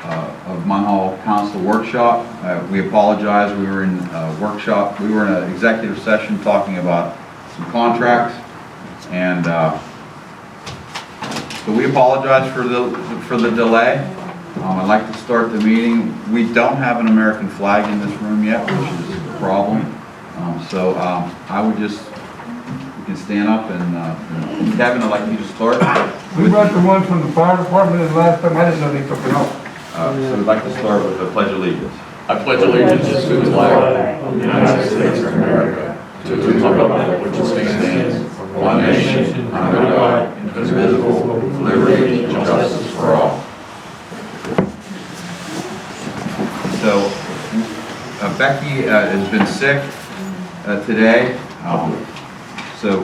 of Munhall Council workshop. We apologize. We were in workshop. We were in an executive session talking about some contracts, and so we apologize for the delay. I'd like to start the meeting. We don't have an American flag in this room yet, which is a problem. I would just, you can stand up and Kevin, I'd like you to start. We brought the one from the fire department, and last time I didn't know they took it off. So we'd like to start with the Pledge of Allegiance. I pledge allegiance to the flag of the United States of America, to the republic which stands one nation under God, indivisible, with liberty and justice for all. So Becky has been sick today, so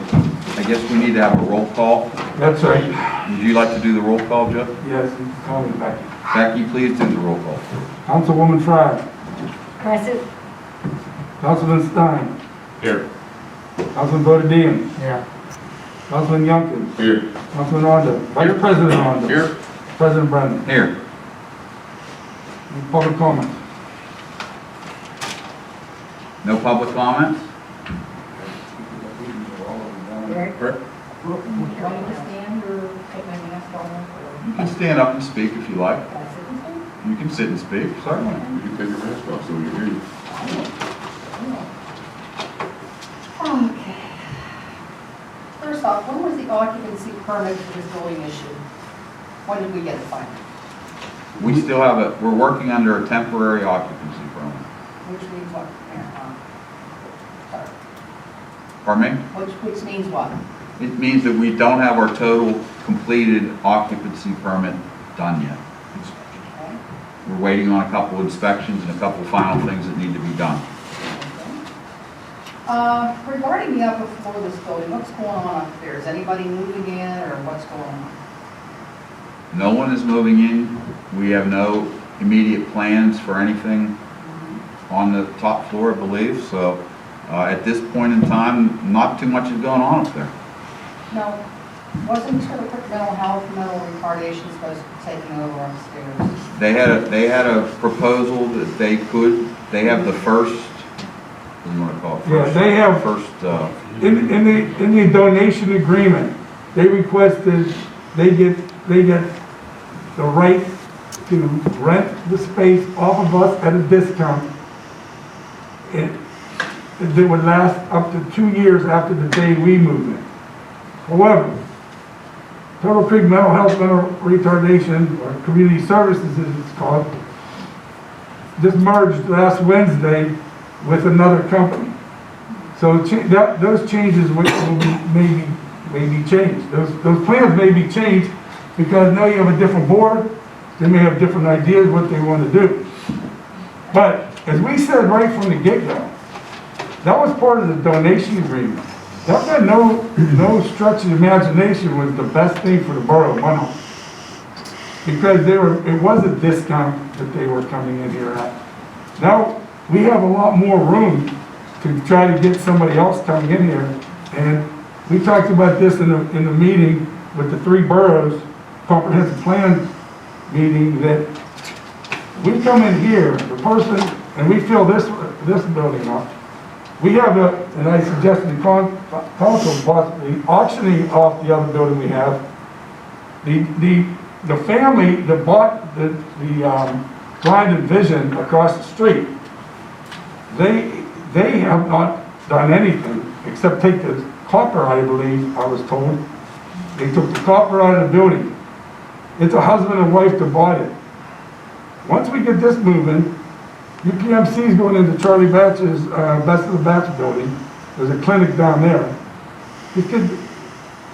I guess we need to have a roll call. That's right. Would you like to do the roll call, Jeff? Yes, you can call me Becky. Becky, please do the roll call. Councilwoman Fry. Present. Councilman Stein. Here. Councilman Bodadian. Here. Councilman Youngkin. Here. Councilman Arda. Vice President Arda. Here. President Brennan. Here. Any public comments? No public comments? Eric? Correct. Do you want me to stand or take my mask off? You can stand up and speak if you like. Can I sit and stand? You can sit and speak, certainly. You can take your mask off so we can hear you. Okay. First off, when was the occupancy permit for this building issued? When did we get it finally? We still have we're working under a temporary occupancy permit. Which means what? Sorry. Pardon me? Which means what? It means that we don't have our total completed occupancy permit done yet. Okay. We're waiting on a couple inspections and a couple final things that need to be done. Regarding the upper floor of this building, what's going on up there? Is anybody moving in or what's going on? No one is moving in. We have no immediate plans for anything on the top floor, I believe. So at this point in time, not too much is going on up there. No. Wasn't sort of mental health, mental retardation supposed to be taking over upstairs? They had a proposal that they have the first, what do you want to call it? Yeah, they have- First, In the donation agreement, they requested, they get the right to rent the space off of us at a discount. It would last up to 2 years after the day we move in. However, Turtle Creek Mental Health, Mental Retardation, or Community Services as it's called, just merged last Wednesday with another company. So those changes may be changed. Those plans may be changed because now you have a different board. They may have different ideas what they want to do. But as we said right from the get-go, that was part of the donation agreement. That had no stretch of imagination was the best thing for the borough of Munhall. Because it was a discount that they were coming in here at. Now, we have a lot more room to try to get somebody else coming in here. And we talked about this in the meeting with the 3 boroughs, comprehensive plan meeting, that we come in here, the person, and we fill this building up. We have and I suggested the council possibly auctioning off the other building we have. The family that bought the Blind and Vision across the street, they have not done anything except take the copper, I believe, I was told. They took the copper out of the building. It's a husband and wife that bought it. Once we get this moving, UPMC is going into Charlie Batch's Best of the Batch building. There's a clinic down there.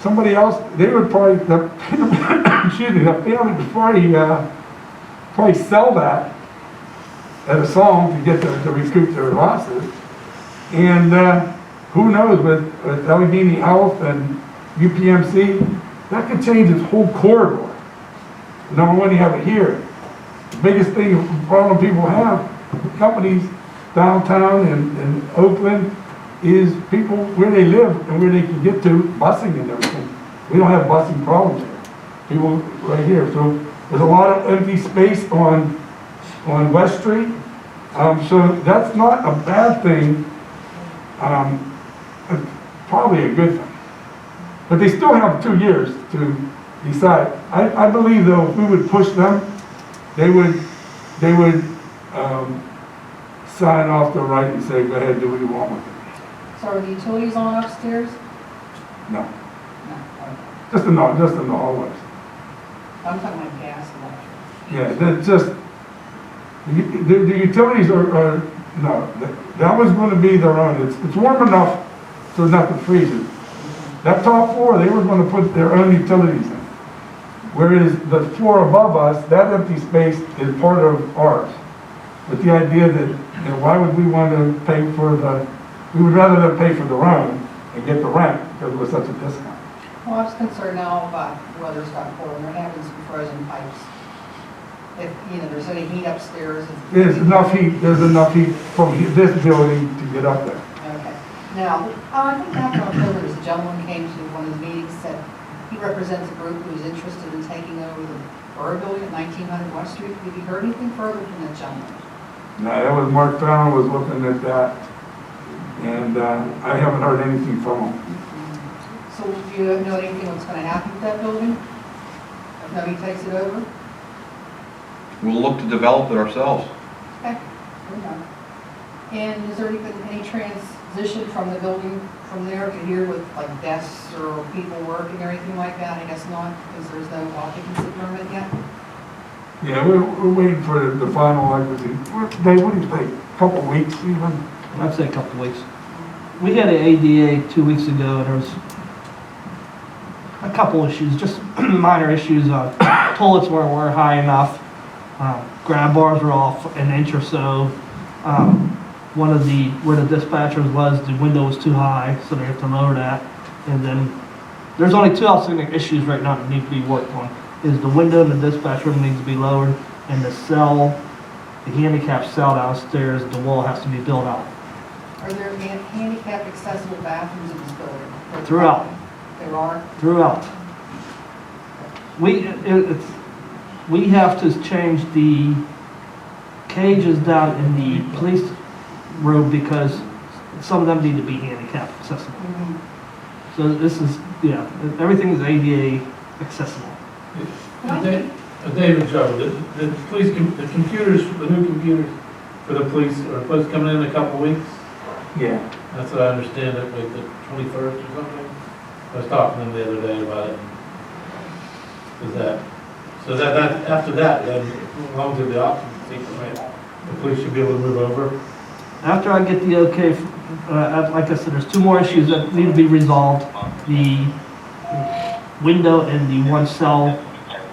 Somebody else, they would probably, excuse me, the family would probably sell that at a song to get to recoup their losses. And who knows, with Allegheny Health and UPMC, that could change this whole corridor. Number one, you have it here. The biggest problem people have, companies downtown and Oakland, is people where they live and where they can get to, busing and everything. We don't have busing problems here. People right here. So There's a lot of empty space on West Street. So that's not a bad thing. It's probably a good thing. But they still have 2 years to decide. I believe though, if we would push them, they would sign off the right and say, go ahead, do what you want with it. So are the utilities on upstairs? No, No, okay. just in the hallways. I'm talking about gas and electric. Yeah, that's just, the utilities are, no, that was gonna be their own. It's warm enough so not to freeze it. That top floor, they were gonna put their own utilities in. Whereas the floor above us, that empty space is part of ours. With the idea that, why would we want to pay for we would rather them pay for their own and get the rent because it was such a discount. Well, I was concerned now about the weather's got cold and they're having some frozen pipes. If, there's any heat upstairs. There's enough heat from this building to get up there. Okay. Now, I think back in October, there's a gentleman came to one of the meetings, said he represents a group who's interested in taking over the Borough building at 1900 West Street. Have you heard anything further from that gentleman? No, that was Mark Fallon was looking at that, and I haven't heard anything from him. So do you know anything what's going to happen with that building? If nobody takes it over? We'll look to develop it ourselves. Okay. And has there been any transition from the building from there to here with like desks or people working or anything like that? I guess not, because there's no occupancy permit yet? Yeah, we're waiting for the final occupancy. Dave, what do you think? Couple weeks even? I'd say a couple of weeks. We had an ADA 2 weeks ago, and there was a couple issues, just minor issues. Toilets weren't high enough. Grab bars were off an inch or so. Where the dispatchers was, the window was too high, so they have to lower that. And then there's only 2 outstanding issues right now that need to be worked on. Is the window in the dispatch room needs to be lowered, and the handicapped cell downstairs, the wall has to be built out. Are there handicapped accessible bathrooms in this building? Throughout. There are? Throughout. We have to change the cages down in the police room because some of them need to be handicapped accessible. Mm-hmm. So this is, everything is ADA accessible. David Joe, the police, the computers, the new computers for the police are supposed to come in a couple of weeks? Yeah. That's what I understand, it like the 21st or something. I was talking to them the other day about it. So that after that, then, as long as the occupancy permit, the police should be able to move over? After I get the okay, like I said, there's 2 more issues that need to be resolved. The window and the 1 cell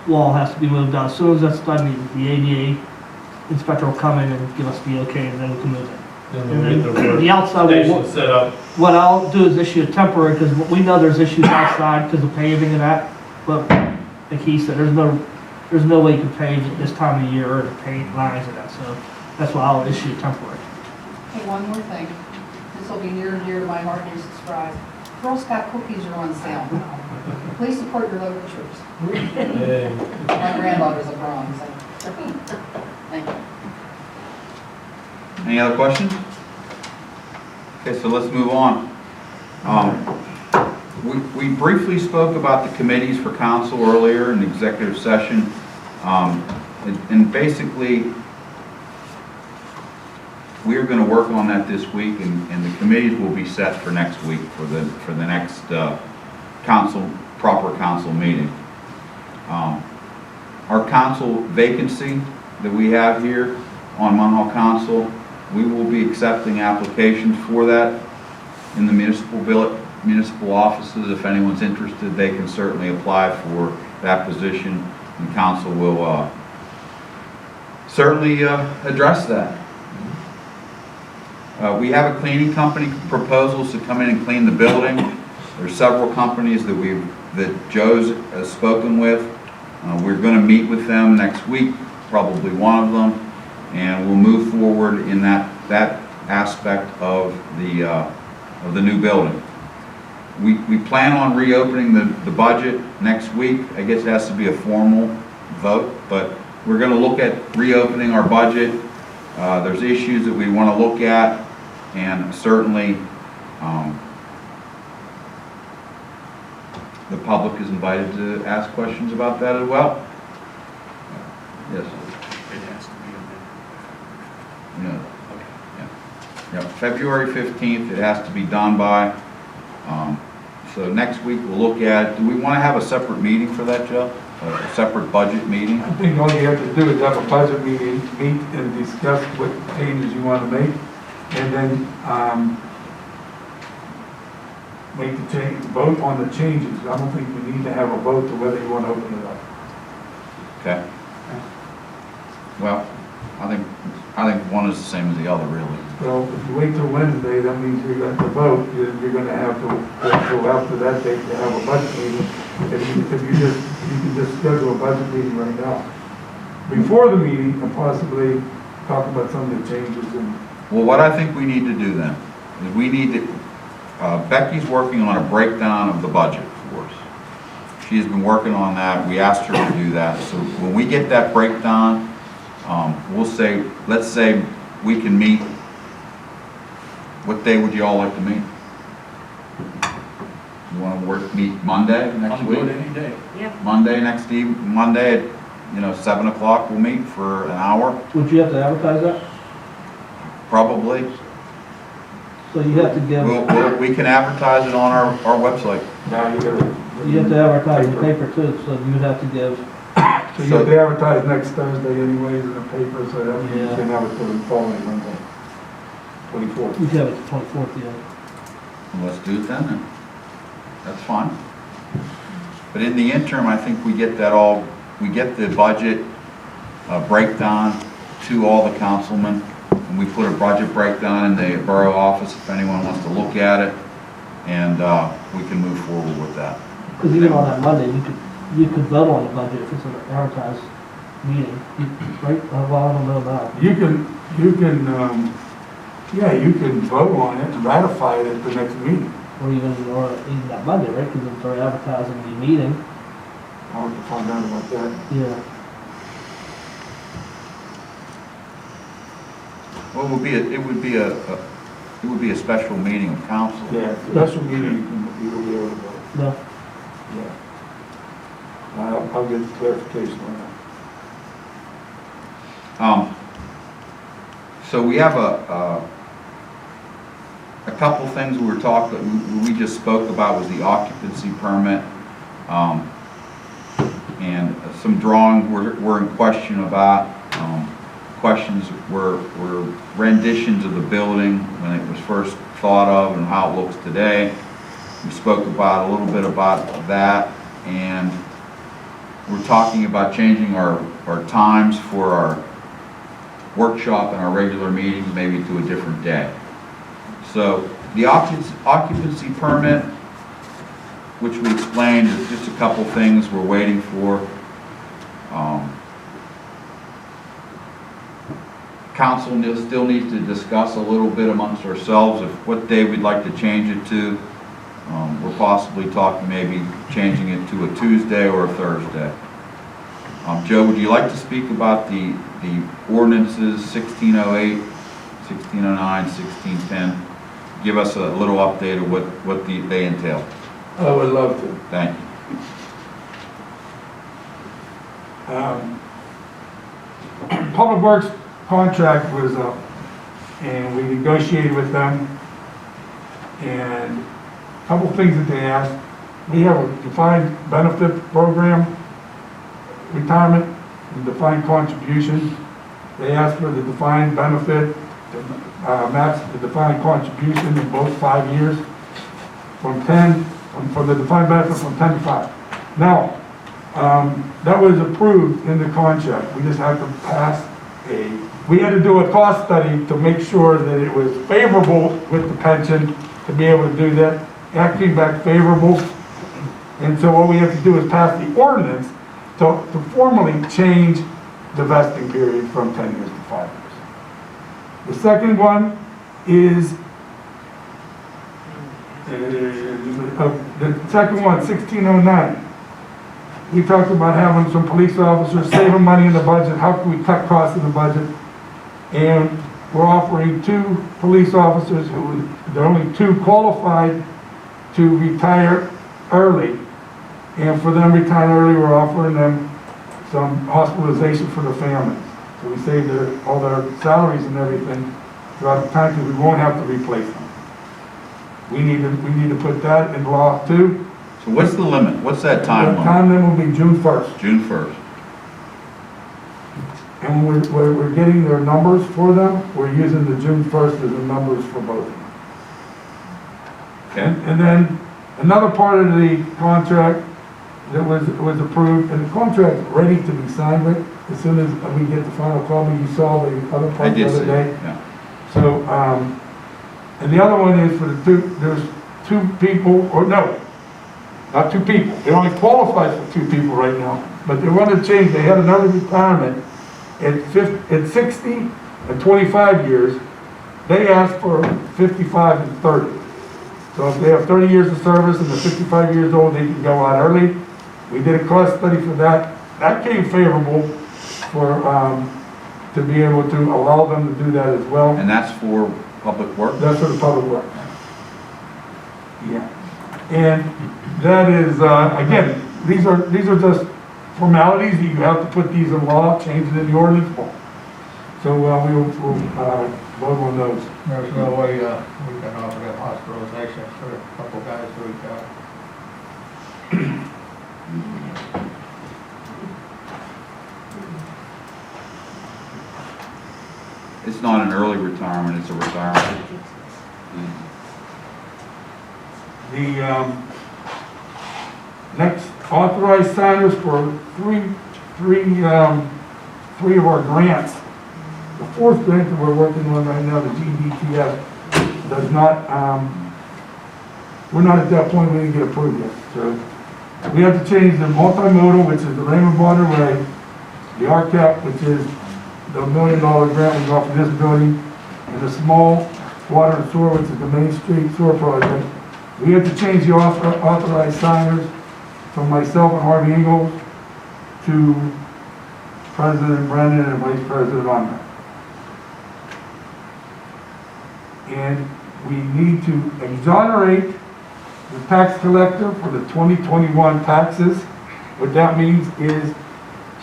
wall has to be moved out. As soon as that's done, the ADA inspector will come in and give us the okay, and then we can move it. Then we'll get The outside station will, set up. what I'll do is issue a temporary, because we know there's issues outside because of paving and that, but like he said, there's no way you can pave at this time of year or to paint lines and that, so that's why I'll issue temporary. Hey, one more thing. This will be near and dear to my heart, no surprise. Girl Scout cookies are on sale. Please support your local troops. Hey. My granddaughter's a bronze, so. Thank you. Any other questions? Okay, so let's move on. We briefly spoke about the committees for council earlier in the executive session. And basically, we are going to work on that this week, and the committees will be set for next week for the next proper council meeting. Our council vacancy that we have here on Munhall Council, we will be accepting applications for that in the municipal offices. If anyone's interested, they can certainly apply for that position, and council will certainly address that. We have a cleaning company proposals to come in and clean the building. There's several companies that Joe's has spoken with. We're going to meet with them next week, probably one of them, and we'll move forward in that aspect of the new building. We plan on reopening the budget next week. I guess it has to be a formal vote, but we're gonna look at reopening our budget. There's issues that we wanna look at, and certainly, the public is invited to ask questions about that as well. Yes. It has to be Yeah. Yeah, February 15th, it has to be done by. So next week, we'll look at, do we want to have a separate meeting for that, Joe? A separate budget meeting? I think all you have to do is have a budget meeting, meet and discuss what changes you want to make, and then, make the change, vote on the changes. I don't think we need to have a vote to whether you want to open it up. Okay. Well, I think one is the same as the other, really. Well, if you wait till Wednesday, that means you're going to vote, you're going to have to wait till after that date to have a budget meeting. If you can just schedule a budget meeting right now. Before the meeting, and possibly talk about some of the changes and. Well, what I think we need to do then, is we need to, Becky's working on a breakdown of the budget for us. She's been working on that, we asked her to do that, so when we get that breakdown, we'll say, let's say we can meet, what day would you all like to meet? You want to meet Monday next I'm week? good any day. Monday Monday at, 7 o'clock we'll meet for an hour, Would you have to advertise that? probably. So you have to give, We can advertise it on our website. Now you gotta. you have to advertise in the paper too, so you would have to give, So you have to advertise next Thursday anyways in the paper, so that means you Yeah. can have it till the following Monday, 24th. you have it the 24th, yeah. Let's do it then. That's fine. But in the interim, I think we get the budget breakdown to all the councilmen, and we put a budget breakdown in the borough office if anyone wants to look at it, and we can move forward with that. Because even on that Monday, you could vote on the budget if it's an advertised meeting, right? Well, I don't know now. You can vote on it and ratify it at the next meeting. Or even that Monday, right? Because if they're advertising the meeting, I'll have to find out about that. yeah. Well, it would be a special meeting of council. Yeah, special meeting, you will be able to vote. No, Yeah. I'll get clarification on that. So we have a couple things we just spoke about was the occupancy permit, and some drawings were in question about. Questions were renditions of the building when it was first thought of and how it looks today. We spoke about a little bit about that, and we're talking about changing our times for our workshop and our regular meetings maybe to a different day. So the occupancy permit, which we explained, is just a couple things we're waiting for. Council still needs to discuss a little bit amongst ourselves of what day we'd like to change it to. We're possibly talking maybe changing it to a Tuesday or a Thursday. Joe, would you like to speak about the ordinances 1608, 1609, 1610? Give us a little update of what they entail. I would love to. Thank you. Public Works contract was up, and we negotiated with them, and a couple things that they asked. We have a defined benefit program, retirement, and defined contribution. They asked for the defined benefit to match the defined contribution in both 5 years, from the defined benefit from 10 to 5. Now, that was approved in the contract. We just had to pass we had to do a cost study to make sure that it was favorable with the pension to be able to do that. That came back favorable. And so what we have to do is pass the ordinance to formally change the vesting period from 10 years to 5 years. The second one is, the second one, 1609. we talked about having some police officers, saving money in the budget, how can we cut costs in the budget? And we're offering 2 police officers who, there are only 2 qualified to retire early. And for them retiring early, we're offering them some hospitalization for their families. So we save all their salaries and everything throughout the time, because we won't have to replace them. We need to put that in law too. So what's the limit? What's that time The limit? time limit will be June 1st. June 1st. And we're getting their numbers for them. We're using the June 1st as the numbers for both of them. Okay. And then another part of the contract that was approved, and the contract's ready to be signed with, as soon as we get the final copy. You saw the other I part the did other see day. it, yeah. So, and the other one is for the 2, there's 2 people, or no, not 2 people. It only qualifies for 2 people right now, but they want to change. They had another retirement at 60 and 25 years. They asked for 55 and 30. So if they have 30 years of service and they're 55 years old, they can go out early. We did a cost study for that. That came favorable for, to be able to allow them to do that as well. And that's for public work? That's for the public works. Yeah. And that is, again, these are just formalities. You have to put these in law, change it in the ordinance book. So we'll vote on those. There's no way we can offer them hospitalization for a couple guys who retire. It's not an early retirement, it's a retirement. The next authorized signers for three of our grants. The 4th grant that we're working on right now, the GDTF, does not, we're not at that point we didn't get approved yet. So we have to change the multimodal, which is the Raymond Waterway, the RCAP, which is the $1 million grant we got for this building, and the small water and sewer, which is the Main Street sewer project. We had to change the authorized signers from myself and Harvey Ingalls to President Brennan and Vice President Ungar. And we need to exonerate the tax collector for the 2021 taxes. What that means is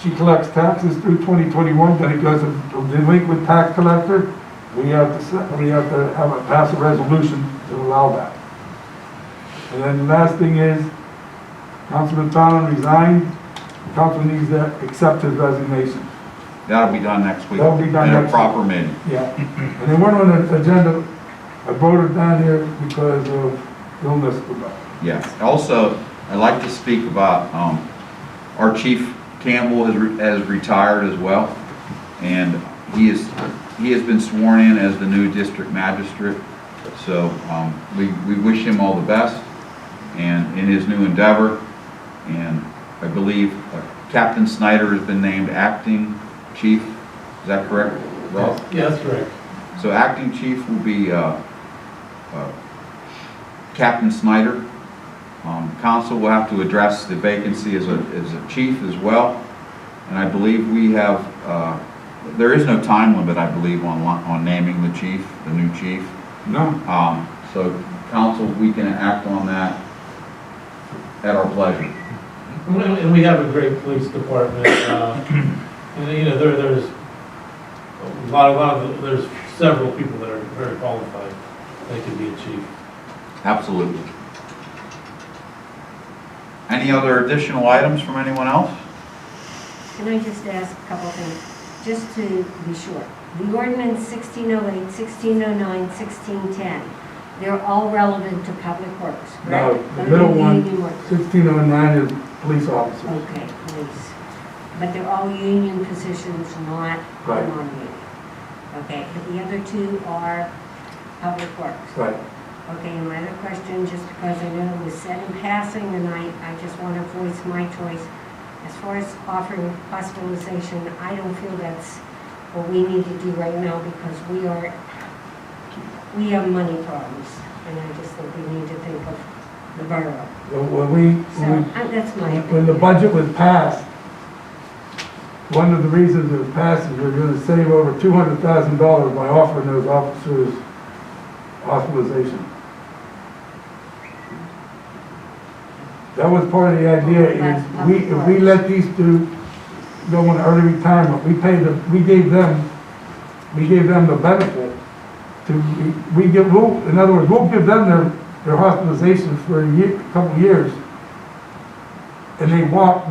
she collects taxes through 2021, then it goes to the delinquent tax collector. We have to pass a resolution to allow that. And then the last thing is, Councilman Fallon resigned. The council needs to accept his resignation. That'll be done next week. That'll be done in next a proper meeting. Yeah. And they weren't on the agenda. I voted down here because of illness. Yeah. Also, I'd like to speak about our Chief Campbell has retired as well, and he has been sworn in as the new district magistrate. So we wish him all the best and in his new endeavor. And I believe Captain Snyder has been named acting chief. Is that correct, Rob? Yeah, that's correct. So acting chief will be Captain Snyder. Council will have to address the vacancy as a chief as well. And I believe we have, there is no time limit, I believe, on naming the chief, the new chief. No. So council, we can act on that at our pleasure. And we have a great police department, and you know, there's there's several people that are very qualified that could be a chief. Absolutely. Any other additional items from anyone else? Can I just ask a couple of things, just to be sure? The ordinance 1608, 1609, 1610, they're all relevant to public works, No, correct? the middle one, Union work. 1609 is police officers. Okay, police. But they're all union positions, not Right. non-union. Okay, but the other 2 are public works. Right. Okay, and my other question, just because I know it was said in passing tonight, I just want to voice my choice. As far as offering hospitalization, I don't feel that's what we need to do right now, because we have money problems, and I just think we need to think of the borough. That's my opinion. when the budget was passed, one of the reasons it was passed is we're gonna save over $200,000 by offering those officers hospitalization. That was part of the idea, is if we let these two go on early retirement, we gave them the benefit to, in other words, we'll give them their hospitalization for a couple years, and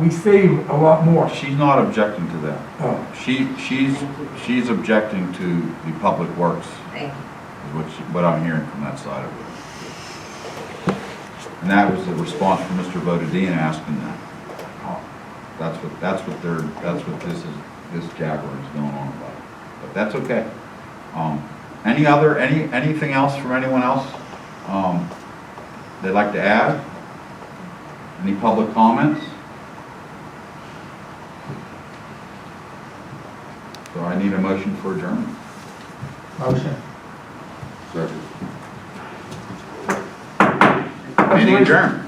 we save a lot more. She's not objecting to that. Oh. She's objecting to the public works, Thank you. is what I'm hearing from that side of it. And that was the response from Mr. Bodadine asking that. That's what this jabber is going on about. But that's okay. Anything else from anyone else? They'd like to add? Any public comments? So I need a motion for adjournment. Motion. Meeting adjourned.